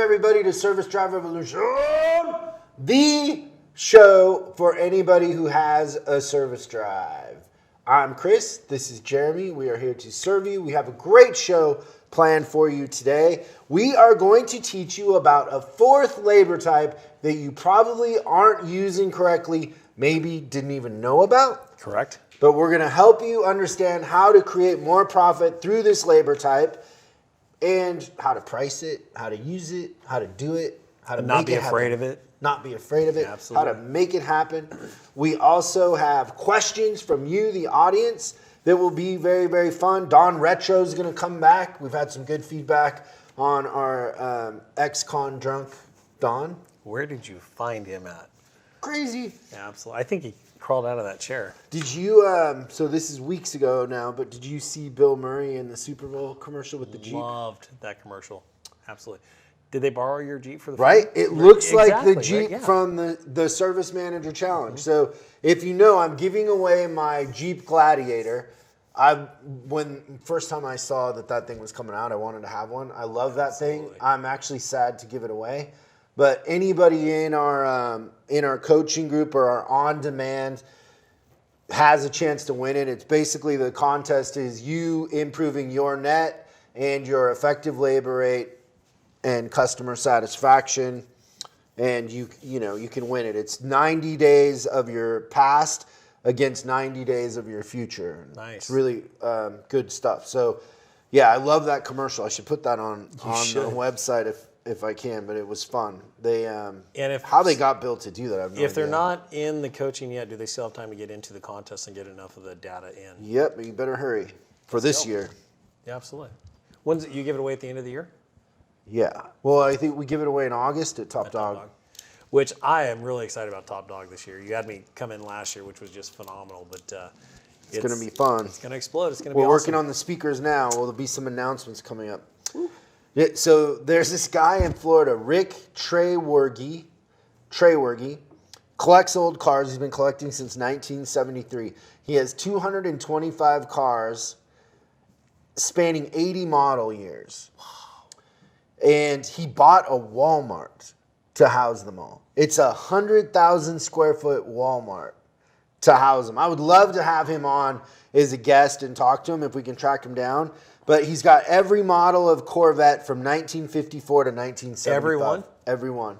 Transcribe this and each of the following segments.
everybody to Service Drive Revolution, the show for anybody who has a service drive. I'm Chris. This is Jeremy. We are here to serve you. We have a great show planned for you today. We are going to teach you about a fourth labor type that you probably aren't using correctly, maybe didn't even know about. Correct. But we're going to help you understand how to create more profit through this labor type and how to price it, how to use it, how to do it, how to not be afraid of it. Not be afraid of it, Absolutely. how to make it happen. We also have questions from you, the audience, that will be very, very fun. Don Retro is going to come back. We've had some good feedback on our ex-con drunk Don. Where did you find him at? Crazy. Yeah, absolutely. I think he crawled out of that chair. Did you, so this is weeks ago now, but did you see Bill Murray in the Super Bowl commercial with the Jeep? Loved that commercial. Absolutely. Did they borrow your Jeep for the Right? film? It looks like Exactly, the Jeep right? Yeah. from the Service Manager Challenge. So if you know, I'm giving away my Jeep Gladiator. When first time I saw that thing was coming out, I wanted to have one. I love that thing. I'm actually sad to give it away. But anybody in our coaching group or our on-demand has a chance to win it. It's basically the contest is you improving your net and your effective labor rate and customer satisfaction, and you can win it. It's 90 days of your past against 90 days of your future. Nice. It's really good stuff. So, yeah, I love that commercial. I should put that on the website if I can, but it was fun. How they got Bill to do that, I have no idea. If they're not in the coaching yet, do they still have time to get into the contest and get enough of the data in? Yep, but you better hurry for this year. Yeah, absolutely. When's it, you give it away at the end of the year? Yeah. Well, I think we give it away in August at Top Dog. Which I am really excited about Top Dog this year. You had me come in last year, which was just phenomenal, but it's going to be fun. It's going to explode. It's going to be We're awesome. working on the speakers now. Well, there'll be some announcements coming up. Yeah, so there's this guy in Florida, Rick Treywerge, collects old cars. He's been collecting since 1973. He has 225 cars spanning 80 model years. And he bought a Walmart to house them all. It's 100,000 square foot Walmart to house them. I would love to have him on as a guest and talk to him if we can track him down. But he's got every model of Corvette from 1954 to 1975. Everyone? Every one.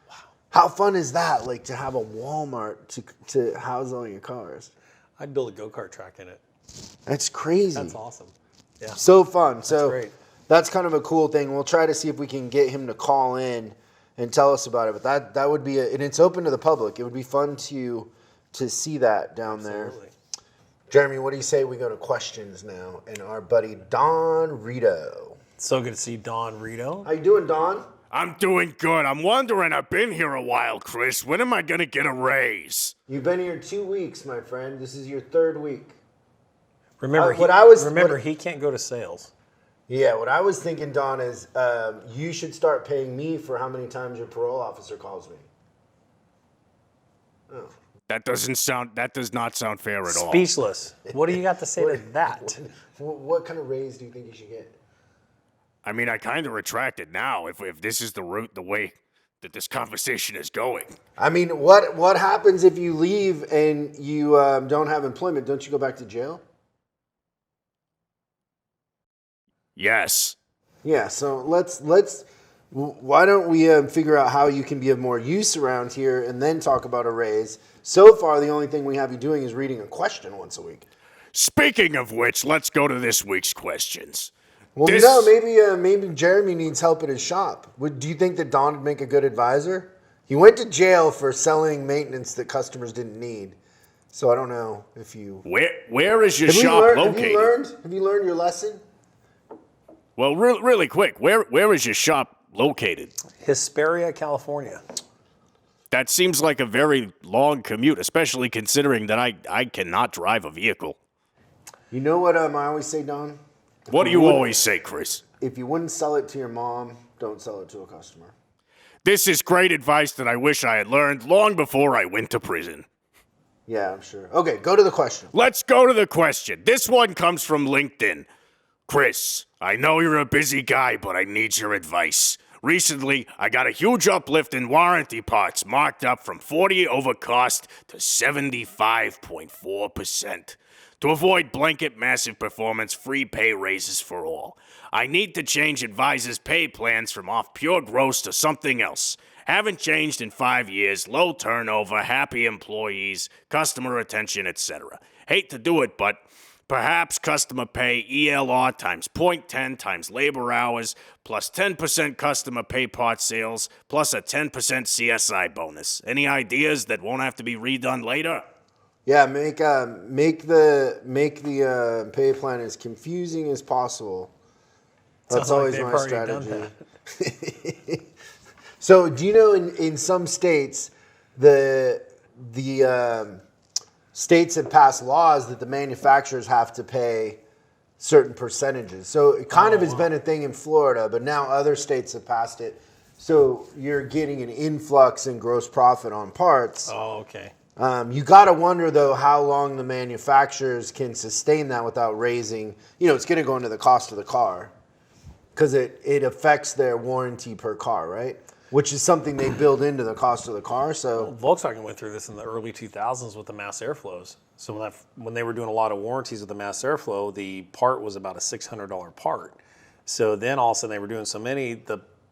Wow. How fun is that? Like to have a Walmart to house all your cars. I'd build a go-kart track in it. That's crazy. That's awesome. Yeah. So fun. That's great. That's kind of a cool thing. We'll try to see if we can get him to call in and tell us about it. But that would be and it's open to the public. It would be fun to see that down there. Jeremy, what do you say we go to questions now? And our buddy Don Rito. So good to see Don Rito. How you doing, Don? I'm doing good. I'm wondering, I've been here a while, Chris. When am I going to get a raise? You've been here 2 weeks, my friend. This is your third week. Remember, he can't go to sales. Yeah, what I was thinking, Don, is you should start paying me for how many times your parole officer calls me. Oh. That does not sound fair at all. Speechless. What do you got to say to that? What kind of raise do you think you should get? I mean, I kind of retract it now if this is the way that this conversation is going. I mean, what happens if you leave and you don't have employment? Don't you go back to jail? Yes. Yeah, so why don't we figure out how you can be of more use around here and then talk about a raise. So far, the only thing we have you doing is reading a question once a week. Speaking of which, let's go to this week's questions. Well, maybe Jeremy needs help at his shop. Do you think that Don would make a good advisor? He went to jail for selling maintenance that customers didn't need. So I don't know if you... Where is your shop located? Have you learned your lesson? Well, really quick, where is your shop located? Hesperia, California. That seems like a very long commute, especially considering that I cannot drive a vehicle. You know what I always say, Don? What do you always say, Chris? If you wouldn't sell it to your mom, don't sell it to a customer. This is great advice that I wish I had learned long before I went to prison. Yeah, I'm sure. Okay, go to the question. Let's go to the question. This one comes from LinkedIn. Chris, I know you're a busy guy, but I need your advice. Recently, I got a huge uplift in warranty parts marked up from 40 over cost to 75.4%. To avoid blanket massive performance free pay raises for all, I need to change advisors' pay plans from off pure gross to something else. Haven't changed in 5 years, low turnover, happy employees, customer retention, etc. Hate to do it, but perhaps customer pay ELR times 0.10 times labor hours plus 10% customer pay part sales plus a 10% CSI bonus. Any ideas that won't have to be redone later? Yeah, make the pay plan as confusing as possible. That's Sounds like always they've my already done strategy. So, do you know in some states the states have passed laws that the manufacturers have to pay certain percentages. So it kind of has been a thing in Florida, but now other states have passed it. So you're getting an influx in gross profit on parts. Oh, okay. You got to wonder, though, how long the manufacturers can sustain that without raising. It's going to go into the cost of the car because it affects their warranty per car, right? Which is something they build into the cost of the car. So Volkswagen went through this in the early 2000s with the mass airflows. So when they were doing a lot of warranties with the mass airflow, the part was about a $600 part. So then all of a sudden they were doing so many,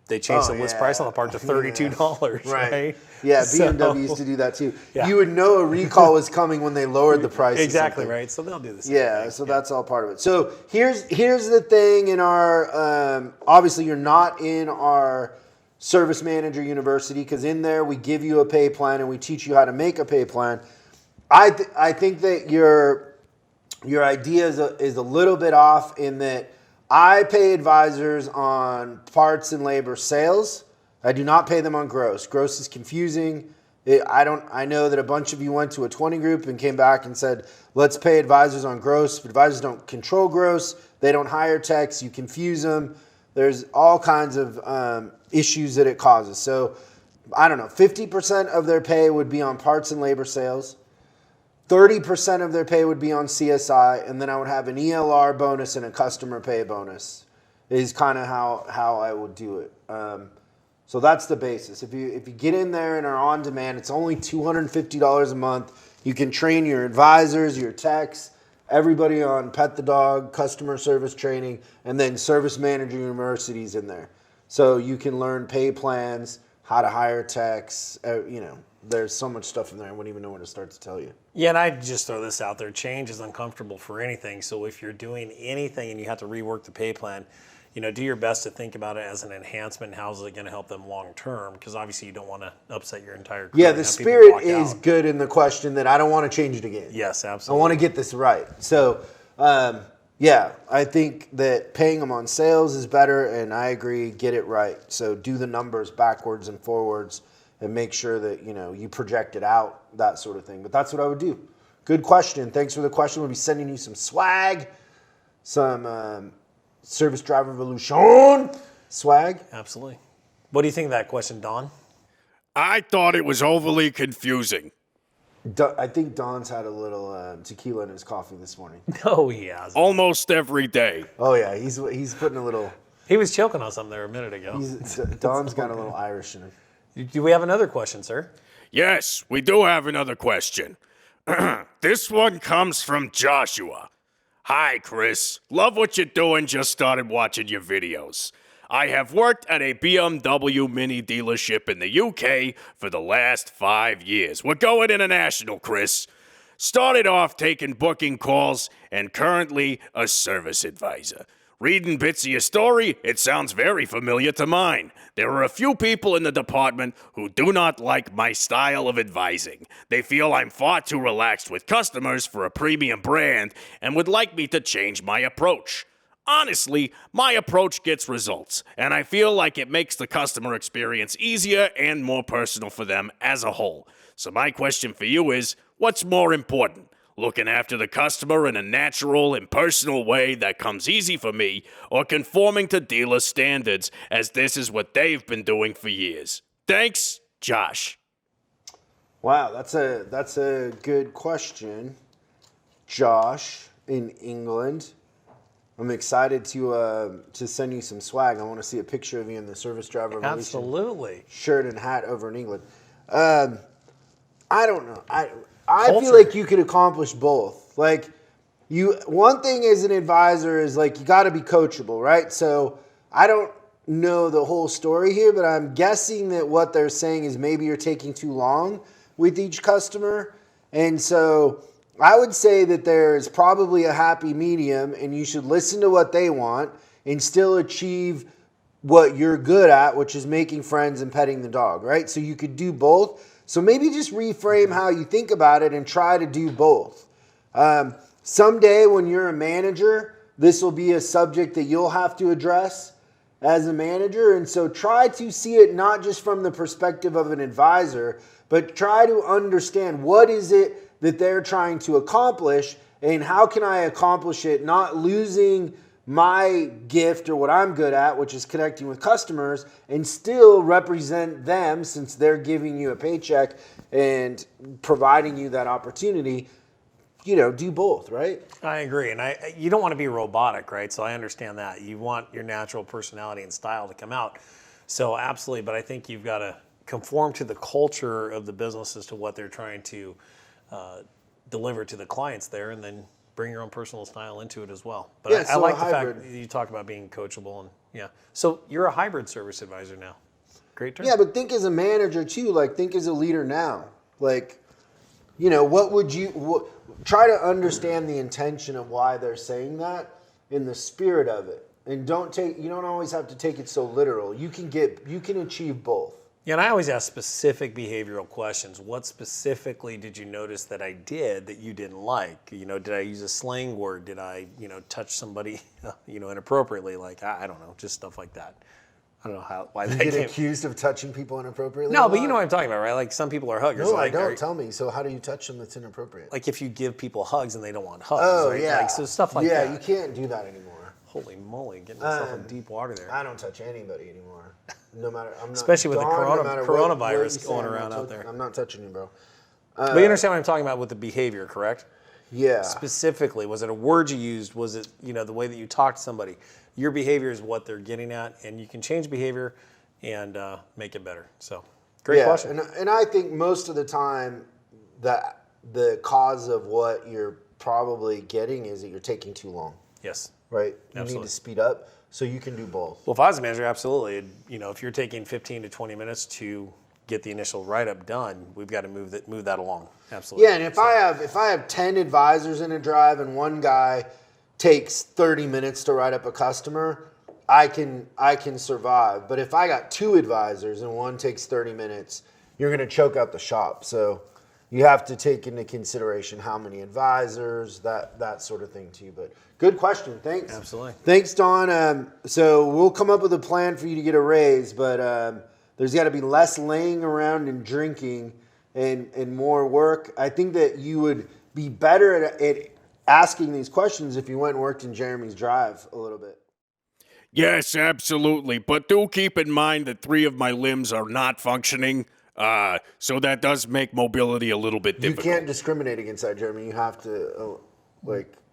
they changed the list price on the part to $32, right? Yeah, So- BMW used to do that too. Yeah. You would know a recall was coming when they lowered the price. Exactly, right? So they'll do the same Yeah, thing. so that's all part of it. So here's the thing in our, obviously you're not in our Service Manager University because in there we give you a pay plan and we teach you how to make a pay plan. I think that your idea is a little bit off in that I pay advisors on parts and labor sales. I do not pay them on gross. Gross is confusing. I know that a bunch of you went to a 20 group and came back and said, let's pay advisors on gross. But advisors don't control gross. They don't hire techs. You confuse them. There's all kinds of issues that it causes. So I don't know, 50% of their pay would be on parts and labor sales. 30% of their pay would be on CSI, and then I would have an ELR bonus and a customer pay bonus is kind of how I would do it. So that's the basis. If you get in there and are on demand, it's only $250 a month. You can train your advisors, your techs, everybody on Pet the Dog, customer service training, and then Service Manager University's in there. So you can learn pay plans, how to hire techs, there's so much stuff in there, I wouldn't even know where to start to tell you. Yeah, and I just throw this out there. Change is uncomfortable for anything. So if you're doing anything and you have to rework the pay plan, do your best to think about it as an enhancement. How's it going to help them long term? Because obviously you don't want to upset your entire career. Yeah, the spirit is good in the question that I don't want to change it again. Yes, I absolutely. want to get this right. So, yeah, I think that paying them on sales is better, and I agree, get it right. So do the numbers backwards and forwards and make sure that, you project it out, that sort of thing. But that's what I would do. Good question. Thanks for the question. We'll be sending you some swag, some Service Drive Revolution swag. Absolutely. What do you think of that question, Don? I thought it was overly confusing. I think Don's had a little tequila in his coffee this morning. No, he hasn't. Almost every day. Oh, yeah. He's putting a little... He was choking on something there a minute ago. Don's got a little Irish in him. Do we have another question, sir? Yes, we do have another question. This one comes from Joshua. Hi, Chris. Love what you're doing. Just started watching your videos. I have worked at a BMW Mini dealership in the UK for the last 5 years. We're going international, Chris. Started off taking booking calls and currently a service advisor. Reading bits of your story, it sounds very familiar to mine. There are a few people in the department who do not like my style of advising. They feel I'm far too relaxed with customers for a premium brand and would like me to change my approach. Honestly, my approach gets results, and I feel like it makes the customer experience easier and more personal for them as a whole. So my question for you is, what's more important? Looking after the customer in a natural and personal way that comes easy for me, or conforming to dealer standards, as this is what they've been doing for years? Thanks, Josh. Wow, that's a good question. Josh in England. I'm excited to send you some swag. I want to see a picture of you in the Service Driver Revolution Absolutely. shirt and hat over in England. I don't know. I Culture. feel like you could accomplish both. Like one thing as an advisor is like you got to be coachable, right? So I don't know the whole story here, but I'm guessing that what they're saying is maybe you're taking too long with each customer, and so I would say that there's probably a happy medium, and you should listen to what they want and still achieve what you're good at, which is making friends and petting the dog, right? So you could do both. So maybe just reframe how you think about it and try to do both. Someday when you're a manager, this will be a subject that you'll have to address as a manager. And so try to see it not just from the perspective of an advisor, but try to understand what is it that they're trying to accomplish and how can I accomplish it, not losing my gift or what I'm good at, which is connecting with customers, and still represent them since they're giving you a paycheck and providing you that opportunity. Do both, right? I agree. And you don't want to be robotic, right? So I understand that. You want your natural personality and style to come out. So absolutely. But I think you've got to conform to the culture of the business as to what they're trying to deliver to the clients there, and then bring your own personal style into it as well. But Yeah, I so like a the hybrid. fact that you talk about being coachable. And yeah. So you're a hybrid service advisor now. Great term. Yeah, but think as a manager too, like think as a leader now. Like, what would you try to understand the intention of why they're saying that in the spirit of it. And you don't always have to take it so literal. You can achieve both. Yeah, and I always ask specific behavioral questions. What specifically did you notice that I did that you didn't like? Did I use a slang word? Did I, touch somebody, inappropriately? Like, I don't know, just stuff like that. I don't know why You that get came. accused of touching people inappropriately? No, a but lot? you know what I'm talking about, right? Like some people are huggers. No, like, I don't. Tell me. So how do you touch them that's inappropriate? Like if you give people hugs and they don't want hugs, Oh, right? yeah. Like, so stuff like that. Yeah, you can't do that anymore. Holy moly, getting yourself in deep water there. I don't touch anybody anymore. No matter, I'm not. Especially with the Dawn, no matter coronavirus what you say, going I'm not around out there. I'm not touching you, bro. But you understand what I'm talking about with the behavior, correct? Yeah. Specifically, was it a word you used? Was it, the way that you talk to somebody? Your behavior is what they're getting at, and you can change behavior and make it better. So, great question. And I think most of the time that the cause of what you're probably getting is that you're taking too long, Yes. right? You Absolutely. need to speed up so you can do both. Well, if I was a manager, absolutely. If you're taking 15 to 20 minutes to get the initial write-up done, we've got to move that along. Absolutely. Yeah, and if I have 10 advisors in a drive and one guy takes 30 minutes to write up a customer, I can survive. But if I got 2 advisors and one takes 30 minutes, you're going to choke out the shop. So you have to take into consideration how many advisors, that sort of thing too. But good question. Thanks. Absolutely. Thanks, Don. So we'll come up with a plan for you to get a raise, but there's got to be less laying around and drinking and more work. I think that you would be better at asking these questions if you went and worked in Jeremy's drive a little bit. Yes, absolutely. But do keep in mind that 3 of my limbs are not functioning, so that does make mobility a little bit difficult. You can't discriminate against that, Jeremy. You have to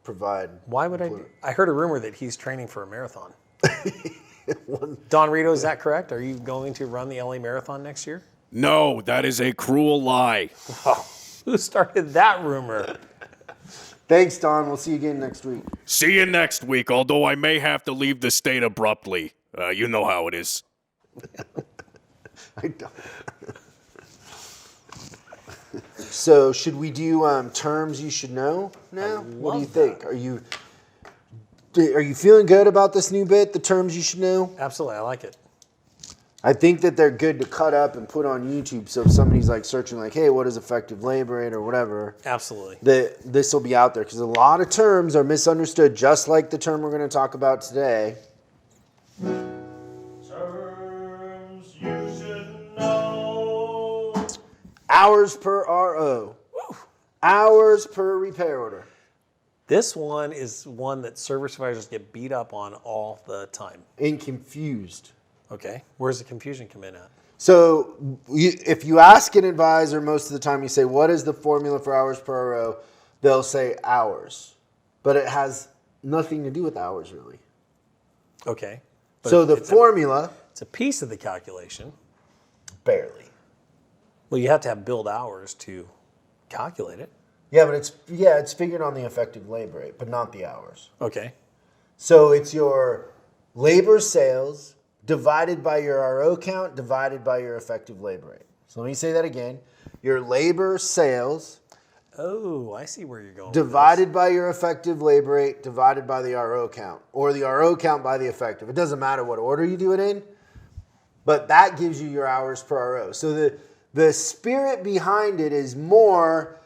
provide. Why would I heard a rumor that he's training for a marathon. Don Rito, is that correct? Are you going to run the LA Marathon next year? No, that is a cruel lie. Oh, who started that rumor? Thanks, Don. We'll see you again next week. See you next week, although I may have to leave the state abruptly. You know how it is. I don't. So, should we do terms you should know now? What do you think? Are you feeling good about this new bit, the terms you should know? Absolutely, I like it. I think that they're good to cut up and put on YouTube. So if somebody's like searching like, hey, what is effective labor rate or whatever, Absolutely. This will be out there because a lot of terms are misunderstood, just like the term we're going to talk about today. Terms you should know. Hours per RO. Woo. Hours per repair order. This one is one that service advisors get beat up on all the time. And confused. Okay, where's the confusion come in at? So if you ask an advisor, most of the time you say, what is the formula for hours per RO? They'll say hours. But it has nothing to do with hours, really. Okay. But So the it's formula, it's a piece of the calculation. barely. Well, you have to have billed hours to calculate it. Yeah, but it's figured on the effective labor rate, but not the hours. Okay. So it's your labor sales divided by your RO count divided by your effective labor rate. So let me say that again. Your labor sales Oh, I see where you're going. divided by your effective labor rate divided by the RO count, or the RO count by the effective. It doesn't matter what order you do it in, but that gives you your hours per RO. So the spirit behind it is more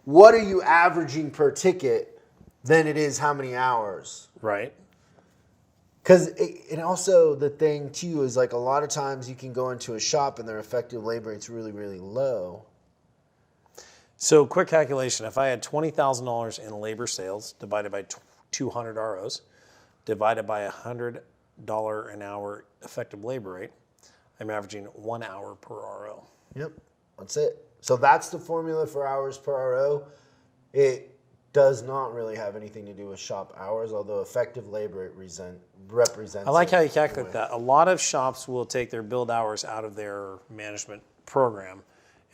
what are you averaging per ticket than it is how many hours. Right. Because and also the thing too is like a lot of times you can go into a shop and their effective labor rate's really, really low. So quick calculation, if I had $20,000 in labor sales divided by 200 ROs, divided by $100 an hour effective labor rate, I'm averaging 1 hour per RO. Yep, that's it. So that's the formula for hours per RO. It does not really have anything to do with shop hours, although effective labor represents. I like it how you calculate anyway. that. A lot of shops will take their billed hours out of their management program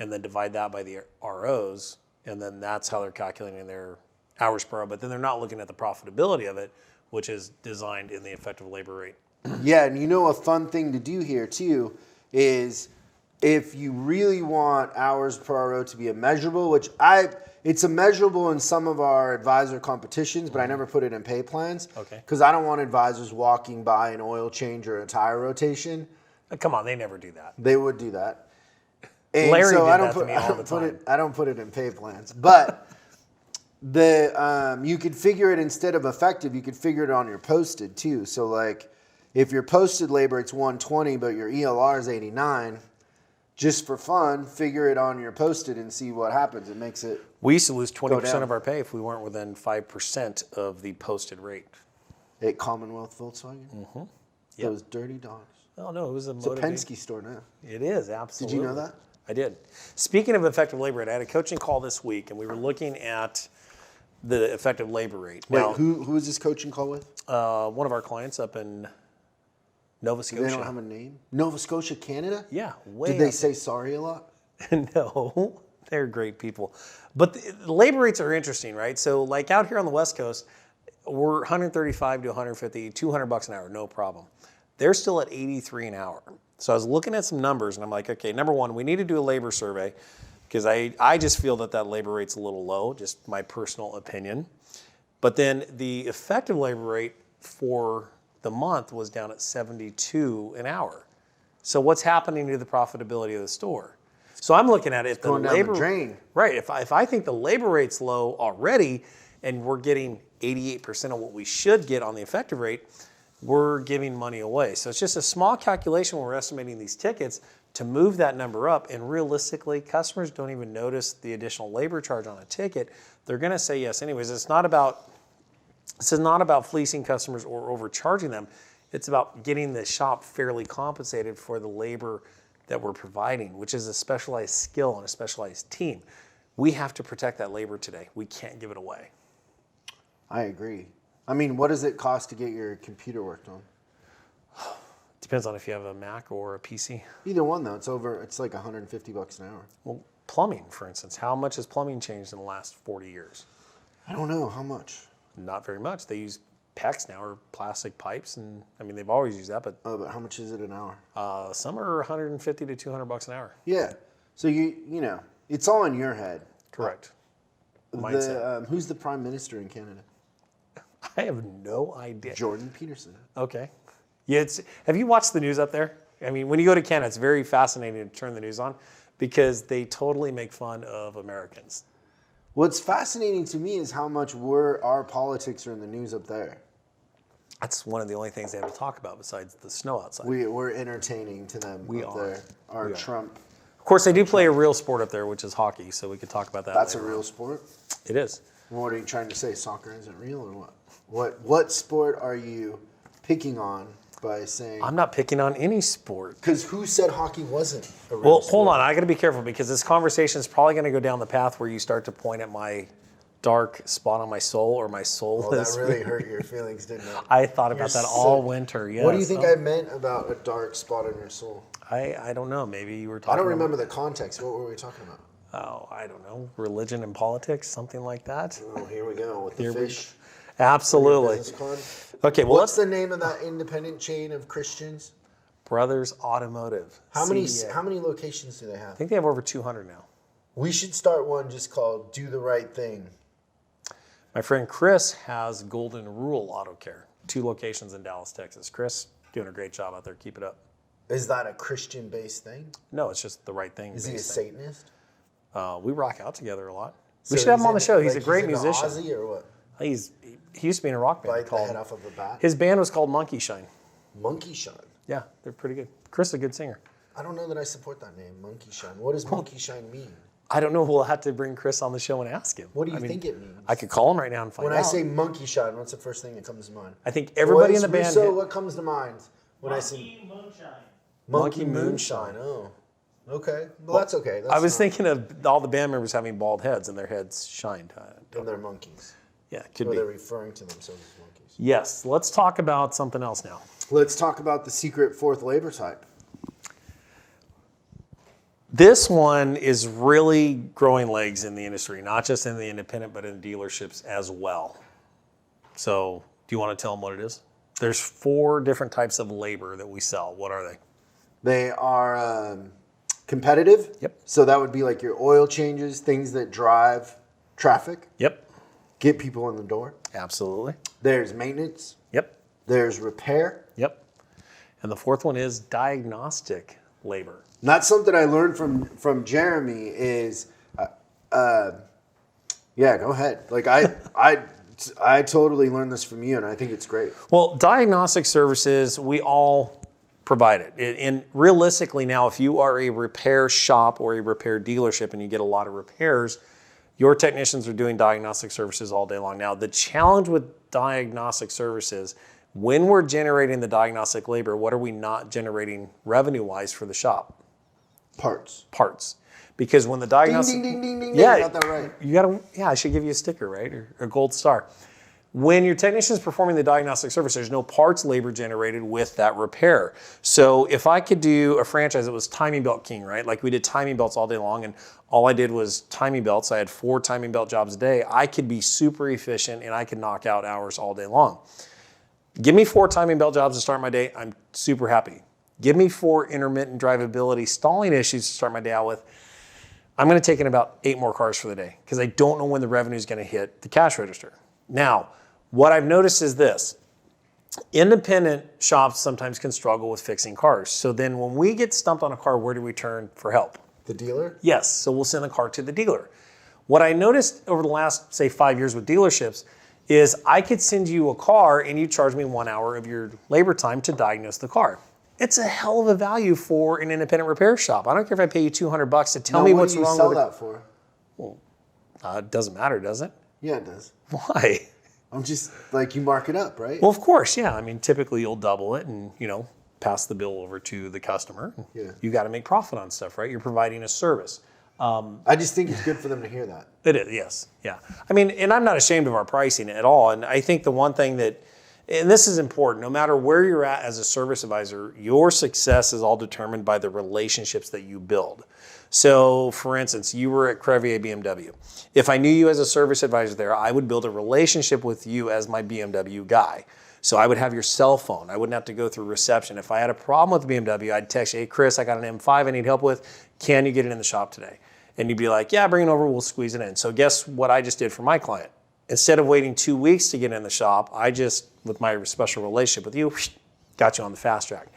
and then divide that by the ROs, and then that's how they're calculating their hours per hour. But then they're not looking at the profitability of it, which is designed in the effective labor rate. Yeah, and you know a fun thing to do here too is if you really want hours per RO to be a measurable, it's a measurable in some of our advisor competitions, but I never put it in pay plans. Okay. Because I don't want advisors walking by an oil change or a tire rotation. Come on, they never do that. They would do that. And Larry so did I don't that to put me I all don't the put time. it I don't put it in pay plans. But you could figure it instead of effective, you could figure it on your posted too. So like if your posted labor it's 120 but your ELR is 89, just for fun, figure it on your posted and see what happens. It makes it We used to lose 20% down. of our pay if we weren't within 5% of the posted rate. at Commonwealth Volkswagen. Mm-hmm. Those dirty dogs. Oh, no, it was a It's a motivating. Penske store now. It is, absolutely. Did you know that? I did. Speaking of effective labor rate, I had a coaching call this week, and we were looking at the effective labor rate. Wait, Now, who is this coaching call with? one of our clients up in Nova Scotia. They don't have a name? Nova Scotia, Canada? Yeah, way Did they up say sorry a lot? No, they're great people. But the labor rates are interesting, right? So like out here on the West Coast, we're 135 to 150, $200 an hour, no problem. They're still at 83 an hour. So I was looking at some numbers and I'm like, okay, number one, we need to do a labor survey because I just feel that labor rate's a little low, just my personal opinion. But then the effective labor rate for the month was down at 72 an hour. So what's happening to the profitability of the store? So I'm looking at it. If the going down the labor drain. Right. If I think the labor rate's low already, and we're getting 88% of what we should get on the effective rate, we're giving money away. So it's just a small calculation when we're estimating these tickets to move that number up. And realistically, customers don't even notice the additional labor charge on a ticket. They're going to say yes anyways. This is not about fleecing customers or overcharging them. It's about getting the shop fairly compensated for the labor that we're providing, which is a specialized skill and a specialized team. We have to protect that labor today. We can't give it away. I agree. I mean, what does it cost to get your computer worked on? Depends on if you have a Mac or a PC. Either one though, it's like $150 an hour. Well, plumbing, for instance. How much has plumbing changed in the last 40 years? I don't know how much. Not very much. They use PEX now, or plastic pipes, and I mean they've always used that, but Oh, but how much is it an hour? some are 150 to 200 bucks an hour. Yeah. So you know, it's all in your head. Correct. Mindset. Who's the prime minister in Canada? I have no idea. Jordan Peterson. Okay. Yeah, have you watched the news up there? I mean, when you go to Canada, it's very fascinating to turn the news on because they totally make fun of Americans. What's fascinating to me is how much our politics are in the news up there. That's one of the only things they have to talk about besides the snow outside. We're entertaining to them We up are. there. Our We are. Trump. Of course, they do play a real sport up there, which is hockey, so we could talk about that That's a later real on. sport? It is. What are you trying to say? Soccer isn't real or what? What sport are you picking on by saying? I'm not picking on any sport. Because who said hockey wasn't a real Well, sport? hold on. I got to be careful because this conversation is probably going to go down the path where you start to point at my dark spot on my soul, or my soul Well, is. that really hurt your feelings, didn't it? I thought about that all winter. Yes. What do you think I meant about a dark spot on your soul? I don't know. Maybe you were talking. I don't about- remember the context. What were we talking about? Oh, I don't know. Religion and politics, something like that. Oh, here we go with the Here we- fish. Absolutely. Business card. Okay, well, What's the name of that independent chain of Christians? Brothers Automotive. How many CDA. how many locations do they have? I think they have over 200 now. We should start one just called Do the Right Thing. My friend Chris has Golden Rule Auto Care, 2 locations in Dallas, Texas. Chris, doing a great job out there. Keep it up. Is that a Christian-based thing? No, it's just the right thing. Is he a based thing. Satanist? We rock out together a lot. So We should have him on the he's show. in- He's a like, great into musician. Ozzy or what? He used to be in a rock band Bite the called. head off of a bat? His band was called Monkeyshine. Monkeyshine. Yeah, they're pretty good. Chris is a good singer. I don't know that I support that name, Monkeyshine. What does Monkeyshine mean? I don't know. We'll have to bring Chris on the show and ask him. What do you think it means? I could call him right now and find When out. I say Monkeyshine, what's the first thing that comes to mind? I think everybody in the band. So what comes to mind when I say Monkey Moonshine. Monkey Monkey Moonshine? Oh, okay. Well, that's okay. That's I was not- thinking of all the band members having bald heads and their heads shined. And they're monkeys. Yeah, could Or be. they're referring to themselves as monkeys. Yes, let's talk about something else now. Let's talk about the secret fourth labor type. This one is really growing legs in the industry, not just in the independent, but in dealerships as well. So, do you want to tell them what it is? There's 4 different types of labor that we sell. What are they? They are competitive. Yep. So that would be like your oil changes, things that drive traffic, Yep, get people in the door. absolutely. There's maintenance. Yep, There's repair. yep. And the 4th one is diagnostic labor. And that's something I learned from Jeremy is, yeah, go ahead. Like I totally learned this from you, and I think it's great. Well, diagnostic services, we all provide it. And realistically now, if you are a repair shop or a repair dealership and you get a lot of repairs, your technicians are doing diagnostic services all day long. Now, the challenge with diagnostic services, when we're generating the diagnostic labor, what are we not generating revenue-wise for the shop? Parts. Because when the diagnostic... Ding, ding, ding, ding, ding. Yeah, I got that right. You gotta, I should give you a sticker, right? Or a gold star. When your technician is performing the diagnostic service, there's no parts labor generated with that repair. So if I could do a franchise that was timing belt king, right? Like we did timing belts all day long and all I did was timing belts. I had 4 timing belt jobs a day. I could be super efficient and I could knock out hours all day long. Give me 4 timing belt jobs to start my day. I'm super happy. Give me 4 intermittent drivability stalling issues to start my day out with. I'm going to take in about 8 more cars for the day because I don't know when the revenue is going to hit the cash register. Now, what I've noticed is this. Independent shops sometimes can struggle with fixing cars. So then when we get stumped on a car, where do we turn for help? The dealer? Yes, so we'll send the car to the dealer. What I noticed over the last, say, 5 years with dealerships is I could send you a car and you charge me 1 hour of your labor time to diagnose the car. It's a hell of a value for an independent repair shop. I don't care if I pay you $200 to tell me what's wrong What with do you it. sell that for? It doesn't matter, does it? Yeah, it does. Why? I'm just like, you mark it up, right? Well, of course, yeah. I mean, typically you'll double it and, pass the bill over to the customer. Yeah. You got to make profit on stuff, right? You're providing a service. I just think it's good for them to hear that. It is, yes, yeah. I mean, and I'm not ashamed of our pricing at all. And I think the one thing that, and this is important, no matter where you're at as a service advisor, your success is all determined by the relationships that you build. So, for instance, you were at Crevier BMW. If I knew you as a service advisor there, I would build a relationship with you as my BMW guy. So I would have your cell phone. I wouldn't have to go through reception. If I had a problem with the BMW, I'd text you, hey, Chris, I got an M5 I need help with. Can you get it in the shop today? And you'd be like, yeah, bring it over. We'll squeeze it in. So guess what I just did for my client? Instead of waiting 2 weeks to get in the shop, I just, with my special relationship with you, got you on the fast track.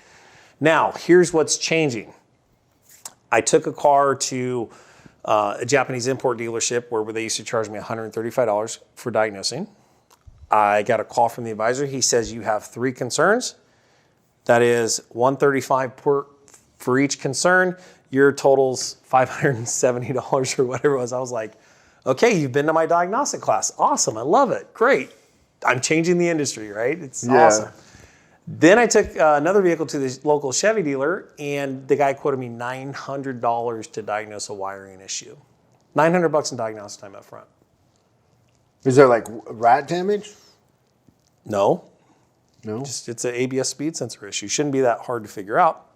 Now, here's what's changing. I took a car to a Japanese import dealership where they used to charge me $135 for diagnosing. I got a call from the advisor. He says, you have 3 concerns. That is $135 for each concern. Your total's $570 or whatever it was. I was like, okay, you've been to my diagnostic class. Awesome, I love it, great. I'm changing the industry, right? It's awesome. Then I took another vehicle to the local Chevy dealer and the guy quoted me $900 to diagnose a wiring issue. $900 in diagnostic time up front. Is there like rat damage? No, No. it's an ABS speed sensor issue. Shouldn't be that hard to figure out.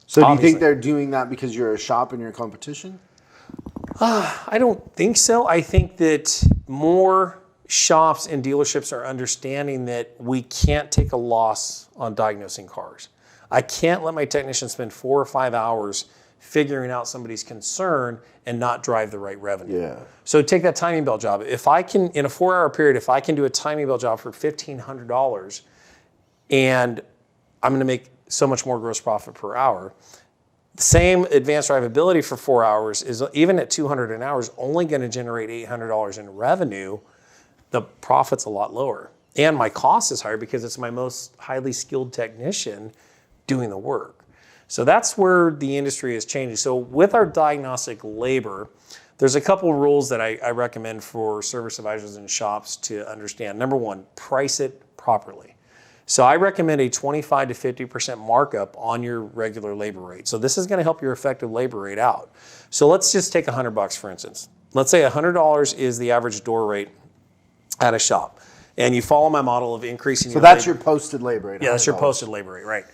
So do you Obviously. think they're doing that because you're a shop and you're competition? I don't think so. I think that more shops and dealerships are understanding that we can't take a loss on diagnosing cars. I can't let my technician spend 4 or 5 hours figuring out somebody's concern and not drive the right revenue. Yeah. So take that timing belt job. If I can, in a 4-hour period, if I can do a timing belt job for $1,500 and I'm going to make so much more gross profit per hour, the same advanced drivability for 4 hours is, even at $200 an hour, is only going to generate $800 in revenue. The profit's a lot lower. And my cost is higher because it's my most highly skilled technician doing the work. So that's where the industry is changing. So with our diagnostic labor, there's a couple of rules that I recommend for service advisors and shops to understand. Number one, price it properly. So I recommend a 25 to 50% markup on your regular labor rate. So this is going to help your effective labor rate out. So let's just take $100 for instance. Let's say $100 is the average door rate at a shop. And you follow my model of increasing So your that's labor. your posted labor rate. Yeah, that's your $100. posted labor rate, right.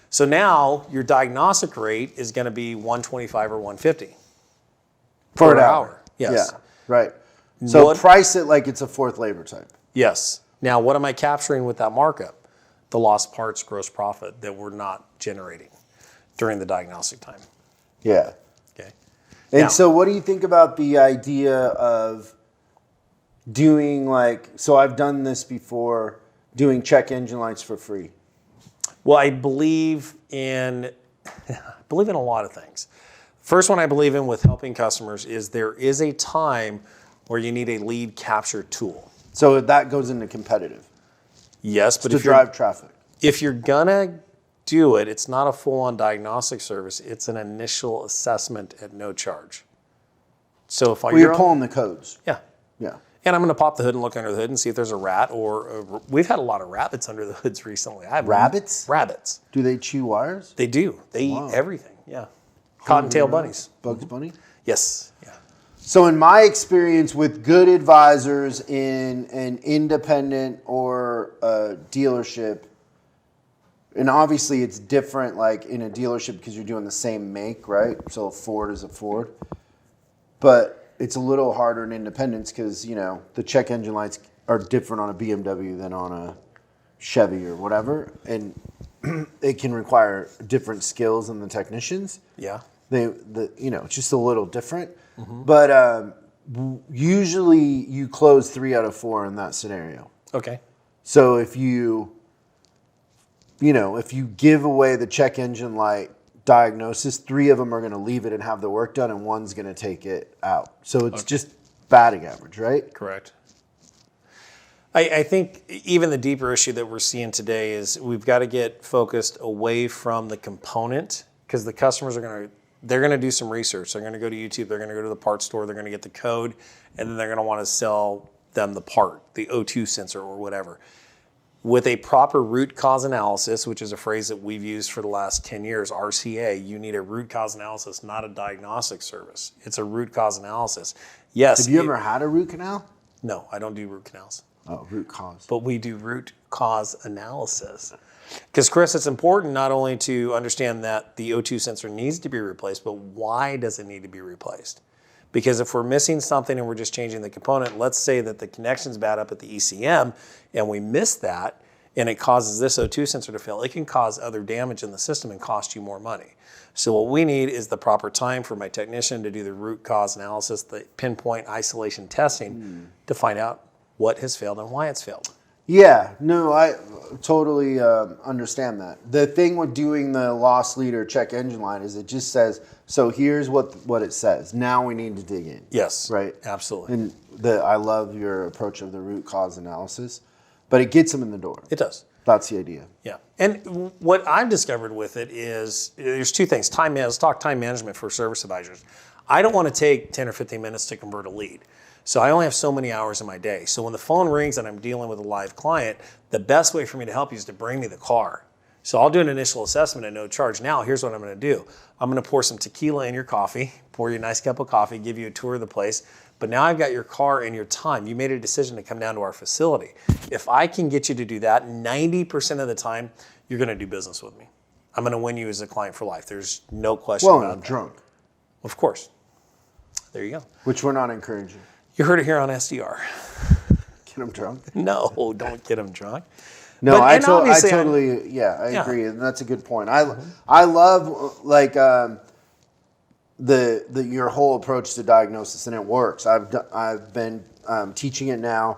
So now your diagnostic rate is going to be $125 or $150 For an per hour. Yes. Yeah, right. So What- price it like it's a fourth labor type. Yes. Now, what am I capturing with that markup? The lost parts gross profit that we're not generating during the diagnostic time. Yeah. Okay. And Now- so what do you think about the idea of doing like, so I've done this before, doing check engine lights for free? Well, I believe in a lot of things. First one I believe in with helping customers is there is a time where you need a lead capture tool. So that goes into competitive Yes, but to drive traffic. if you're gonna do it, it's not a full-on diagnostic service. It's an initial assessment at no charge. So if Well, you're pulling the codes. yeah, Yeah. and I'm gonna pop the hood and look under the hood and see if there's a rat or we've had a lot of rabbits under the hoods recently. I have Rabbits? Rabbits. Do they chew wires? They do. They eat everything. Yeah. Cottontail bunnies. Bugs Bunny? Yes. Yeah. So in my experience with good advisors in an independent or a dealership, and obviously it's different like in a dealership because you're doing the same make, right? So a Ford is a Ford. But it's a little harder in independence because, you know, the check engine lights are different on a BMW than on a Chevy or whatever. And it can require different skills in the technicians. Yeah. It's just a little different. But usually you close 3 out of 4 in that scenario. Okay. So if you give away the check engine light diagnosis, 3 of them are going to leave it and have the work done, and 1's going to take it out. So it's just batting average, right? Correct. I think even the deeper issue that we're seeing today is we've got to get focused away from the component because the customers are they're going to do some research. They're going to go to YouTube. They're going to go to the parts store. They're going to get the code, and then they're going to want to sell them the part, the O2 sensor or whatever. With a proper root cause analysis, which is a phrase that we've used for the last 10 years, RCA, you need a root cause analysis, not a diagnostic service. It's a root cause analysis. Yes. Have you ever had a root canal? No, I don't do root canals. Oh, root cause. But we do root cause analysis. Because, Chris, it's important not only to understand that the O2 sensor needs to be replaced, but why does it need to be replaced? Because if we're missing something and we're just changing the component, let's say that the connection's bad up at the ECM and we miss that and it causes this O2 sensor to fail, it can cause other damage in the system and cost you more money. So what we need is the proper time for my technician to do the root cause analysis, the pinpoint isolation testing to find out what has failed and why it's failed. Yeah, no, I totally understand that. The thing with doing the loss leader check engine light is it just says, so here's what it says. Now we need to dig in. Yes, Right? absolutely. And I love your approach of the root cause analysis, but it gets them in the door. It does. That's the idea. Yeah. And what I've discovered with it is there's 2 things. Let's talk time management for service advisors. I don't want to take 10 or 15 minutes to convert a lead. So I only have so many hours in my day. So when the phone rings and I'm dealing with a live client, the best way for me to help you is to bring me the car. So I'll do an initial assessment at no charge. Now, here's what I'm going to do. I'm going to pour some tequila in your coffee, pour you a nice cup of coffee, give you a tour of the place, But now I've got your car and your time. You made a decision to come down to our facility. If I can get you to do that, 90% of the time, you're going to do business with me. I'm going to win you as a client for life. There's no question Well, about I'm that. drunk, Of course. There you go. which we're not encouraging. You heard it here on SDR. Get them drunk. No, don't get them drunk. No, But- I and obviously I'm- totally, yeah, I Yeah. agree, and that's a good point. I love like your whole approach to diagnosis, and it works. I've been teaching it now,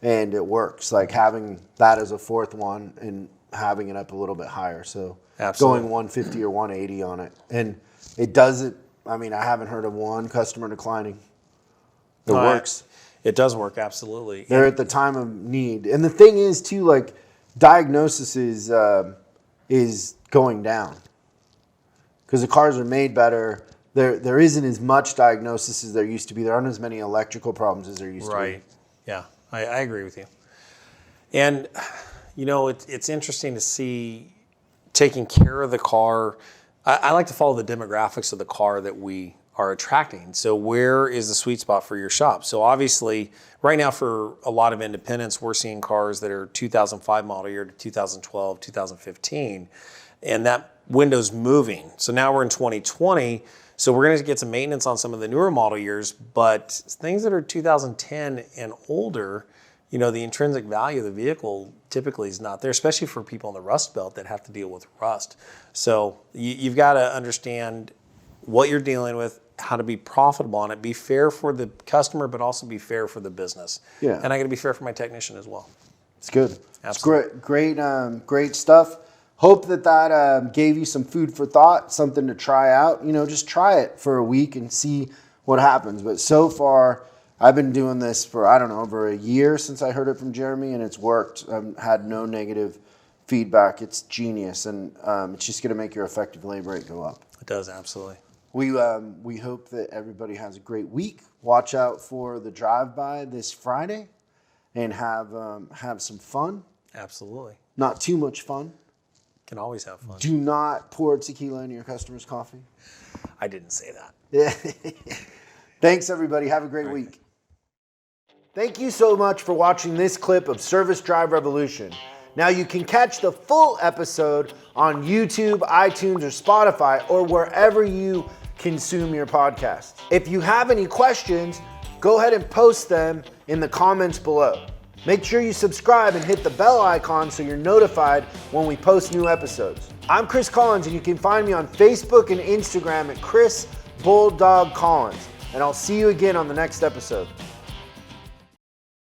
and it works. Like having that as a fourth one and having it up a little bit higher. So Absolutely. going 150 or 180 on it, and it does it. I mean, I haven't heard of one customer declining. It works. It does work, absolutely. They're at the time of need, and the thing is too, like diagnosis is going down because the cars are made better. There isn't as much diagnosis as there used to be. There aren't as many electrical problems as there used to be. Right. Yeah, I agree with you. And, you know, it's interesting to see taking care of the car. I like to follow the demographics of the car that we are attracting. So where is the sweet spot for your shop? So obviously, right now for a lot of independents, we're seeing cars that are 2005 model year to 2012, 2015, and that window's moving. So now we're in 2020. So we're going to get some maintenance on some of the newer model years, but things that are 2010 and older, you know, the intrinsic value of the vehicle typically is not there, especially for people in the rust belt that have to deal with rust. So you've got to understand what you're dealing with, how to be profitable on it, be fair for the customer, but also be fair for the business. Yeah. And I got to be fair for my technician as well. It's good. Absolutely. It's great stuff. Hope that gave you some food for thought, something to try out. You know, just try it for a week and see what happens. But so far, I've been doing this for, I don't know, over a year since I heard it from Jeremy, and it's worked. I've had no negative feedback. It's genius, and it's just going to make your effective labor rate go up. It does, absolutely. We hope that everybody has a great week. Watch out for the drive-by this Friday, and have some fun. Absolutely. Not too much fun. Can always have fun. Do not pour tequila in your customer's coffee. I didn't say that. Yeah. Thanks, everybody. Have a great week. Thank you so much for watching this clip of Service Drive Revolution. Now you can catch the full episode on YouTube, iTunes, or Spotify, or wherever you consume your podcast. If you have any questions, go ahead and post them in the comments below. Make sure you subscribe and hit the bell icon so you're notified when we post new episodes. I'm Chris Collins, and you can find me on Facebook and Instagram at Chris Bulldog Collins. And I'll see you again on the next episode.